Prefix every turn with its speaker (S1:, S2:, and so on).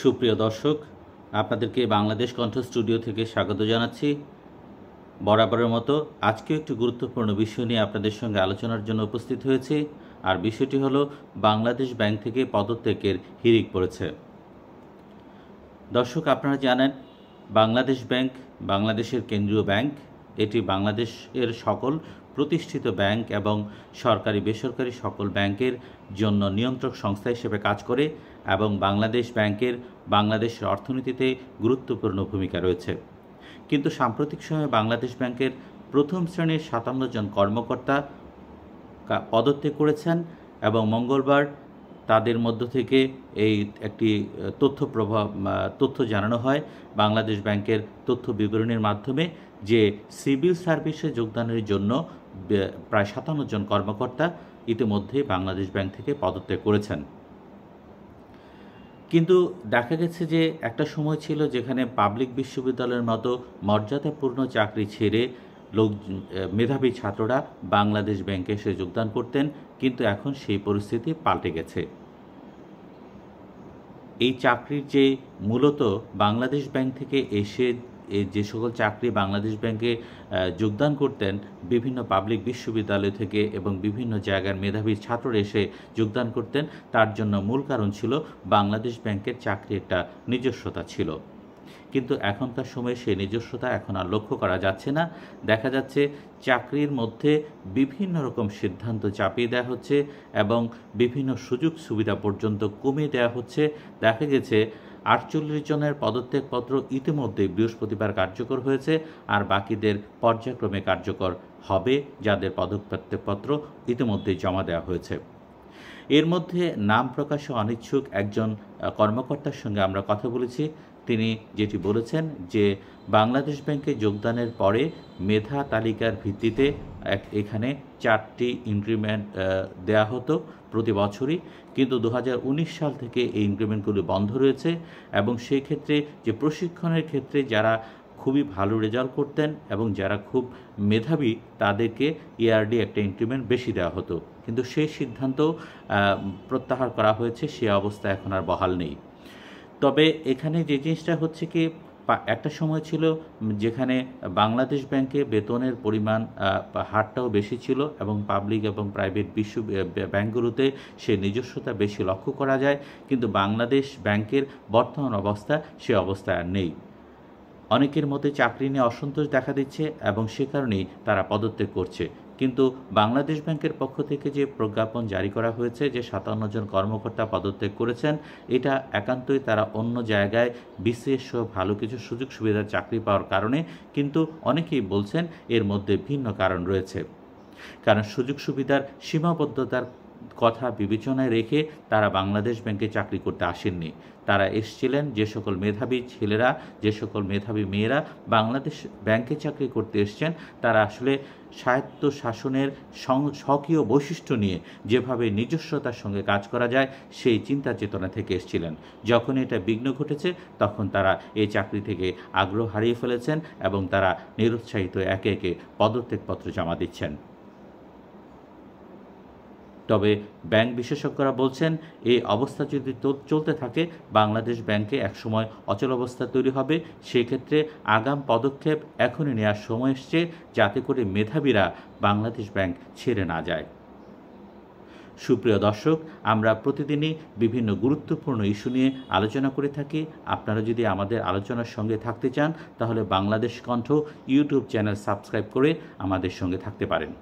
S1: সুপ্রিয় দর্শক, আপনাদেরকে বাংলাদেশ কণ্ঠ স্টুডিও থেকে স্বাগত জানাচ্ছি। বরাবরের মতো আজকেও একটি গুরুত্বপূর্ণ বিষয় নিয়ে আপনাদের সঙ্গে আলোচনার জন্য উপস্থিত হয়েছি। আর বিষয়টি হলো বাংলাদেশ ব্যাংক থেকে পদত্যাগের হিড়িক পড়েছে। দর্শক, আপনারা জানেন বাংলাদেশ ব্যাংক বাংলাদেশের কেন্দ্রীয় ব্যাংক। এটি বাংলাদেশের সকল প্রতিষ্ঠিত ব্যাংক এবং সরকারি বেসরকারি সকল ব্যাংকের জন্য নিয়ন্ত্রক সংস্থা হিসেবে কাজ করে এবং বাংলাদেশ ব্যাংকের বাংলাদেশের অর্থনীতিতে গুরুত্বপূর্ণ ভূমিকা রয়েছে। কিন্তু সাম্প্রতিক সময়ে বাংলাদেশ ব্যাংকের প্রথম শ্রেণীর ৫৭ জন কর্মকর্তা পদত্যাগ করেছেন এবং মঙ্গলবার তাদের মধ্য থেকে এই একটি তথ্য জানানো হয় বাংলাদেশ ব্যাংকের তথ্য বিবরণীর মাধ্যমে যে সিভিল সার্ভিসে যোগদানের জন্য প্রায় ৫৭ জন কর্মকর্তা ইতিমধ্যে বাংলাদেশ ব্যাংক থেকে পদত্যাগ করেছেন। কিন্তু দেখা গেছে যে একটা সময় ছিল যেখানে পাবলিক বিশ্ববিদ্যালয়ের মতো মর্যাদাপূর্ণ চাকরি ছেড়ে মেধাবী ছাত্ররা বাংলাদেশ ব্যাংকে এসে যোগদান করতেন, কিন্তু এখন সেই পরিস্থিতি পাল্টে গেছে। এই চাকরির যে মূলত বাংলাদেশ ব্যাংক থেকে এসে যে সকল চাকরি বাংলাদেশ ব্যাংকে যোগদান করতেন বিভিন্ন পাবলিক বিশ্ববিদ্যালয় থেকে এবং বিভিন্ন জায়গার মেধাবী ছাত্ররা এসে যোগদান করতেন, তার জন্য মূল কারণ ছিল বাংলাদেশ ব্যাংকের চাকরি একটা নিজস্বতা ছিল। কিন্তু এখনকার সময়ে সেই নিজস্বতা এখন আর লক্ষ্য করা যাচ্ছে না। দেখা যাচ্ছে চাকরির মধ্যে বিভিন্ন রকম সিদ্ধান্ত চাপিয়ে দেওয়া হচ্ছে এবং বিভিন্ন সুযোগ সুবিধা পর্যন্ত কমিয়ে দেওয়া হচ্ছে। দেখা গেছে ৪৮ জনের পদত্যাগপত্র ইতিমধ্যে বৃহস্পতিবার কার্যকর হয়েছে, আর বাকিদের পর্যায়ক্রমে কার্যকর হবে, যাদের পদত্যাগপত্র ইতিমধ্যেই জমা দেওয়া হয়েছে। এর মধ্যে নাম প্রকাশে অনিচ্ছুক একজন কর্মকর্তার সঙ্গে আমরা কথা বলেছি। তিনি যেটি বলেছেন যে বাংলাদেশ ব্যাংকে যোগদানের পরে মেধা তালিকার ভিত্তিতে এখানে ৪টি ইনক্রিমেন্ট দেয়া হতো প্রতি বছরই, কিন্তু ২০১৯ সাল থেকে এই ইনক্রিমেন্টগুলি বন্ধ রয়েছে এবং সেই ক্ষেত্রে যে প্রশিক্ষণের ক্ষেত্রে যারা খুবই ভালো রেজাল্ট করতেন এবং যারা খুব মেধাবী তাদেরকে ইয়ারলি একটা ইনক্রিমেন্ট বেশি দেওয়া হতো, কিন্তু সেই সিদ্ধান্ত প্রত্যাহার করা হয়েছে। সে অবস্থা এখন আর বহাল নেই। তবে এখানে যে জিনিসটা হচ্ছে কি, একটা সময় ছিল যেখানে বাংলাদেশ ব্যাংকে বেতনের পরিমাণ হারটাও বেশি ছিল এবং পাবলিক এবং প্রাইভেট ব্যাংকগুলোতে সে নিজস্বতা বেশি লক্ষ্য করা যায়, কিন্তু বাংলাদেশ ব্যাংকের বর্তমান অবস্থা সে অবস্থায় আর নেই। অনেকের মধ্যে চাকরি নিয়ে অসন্তোষ দেখা দিচ্ছে এবং সে কারণেই তারা পদত্যাগ করছে। কিন্তু বাংলাদেশ ব্যাংকের পক্ষ থেকে যে প্রজ্ঞাপন জারি করা হয়েছে যে ৫৭ জন কর্মকর্তা পদত্যাগ করেছেন, এটা একান্তই তারা অন্য জায়গায় বিশেষ ভালো কিছু সুযোগ সুবিধার চাকরি পাওয়ার কারণে, কিন্তু অনেকেই বলছেন এর মধ্যে ভিন্ন কারণ রয়েছে। কারণ সুযোগ সুবিধার সীমাবদ্ধতার কথা বিবেচনায় রেখে তারা বাংলাদেশ ব্যাংকে চাকরি করতে আসেননি। তারা এসেছিলেন, যে সকল মেধাবী ছেলেরা, যে সকল মেধাবী মেয়েরা বাংলাদেশ ব্যাংকে চাকরি করতে এসছেন, তারা আসলে স্বায়ত্ত শাসনের স্বকীয় বৈশিষ্ট্য নিয়ে যেভাবে নিজস্বতার সঙ্গে কাজ করা যায় সেই চিন্তা চেতনা থেকে এসেছিলেন। যখন এটা বিঘ্ন ঘটেছে তখন তারা এই চাকরি থেকে আগ্রহ হারিয়ে ফেলেছেন এবং তারা নিরুৎসাহিত একে একে পদত্যাগপত্র জমা দিচ্ছেন। তবে ব্যাংক বিশেষজ্ঞরা বলছেন এই অবস্থা যদি চলতে থাকে বাংলাদেশ ব্যাংকে একসময় অচলাবস্থা তৈরি হবে। সেক্ষেত্রে আগাম পদক্ষেপ এখনই নেওয়ার সময় এসছে, যাতে করে মেধাবীরা বাংলাদেশ ব্যাংক ছেড়ে না যায়। সুপ্রিয় দর্শক, আমরা প্রতিদিনই বিভিন্ন গুরুত্বপূর্ণ ইস্যু নিয়ে আলোচনা করে থাকি। আপনারা যদি আমাদের আলোচনার সঙ্গে থাকতে চান তাহলে বাংলাদেশ কণ্ঠ ইউটিউব চ্যানেল সাবস্ক্রাইব করে আমাদের সঙ্গে থাকতে পারেন।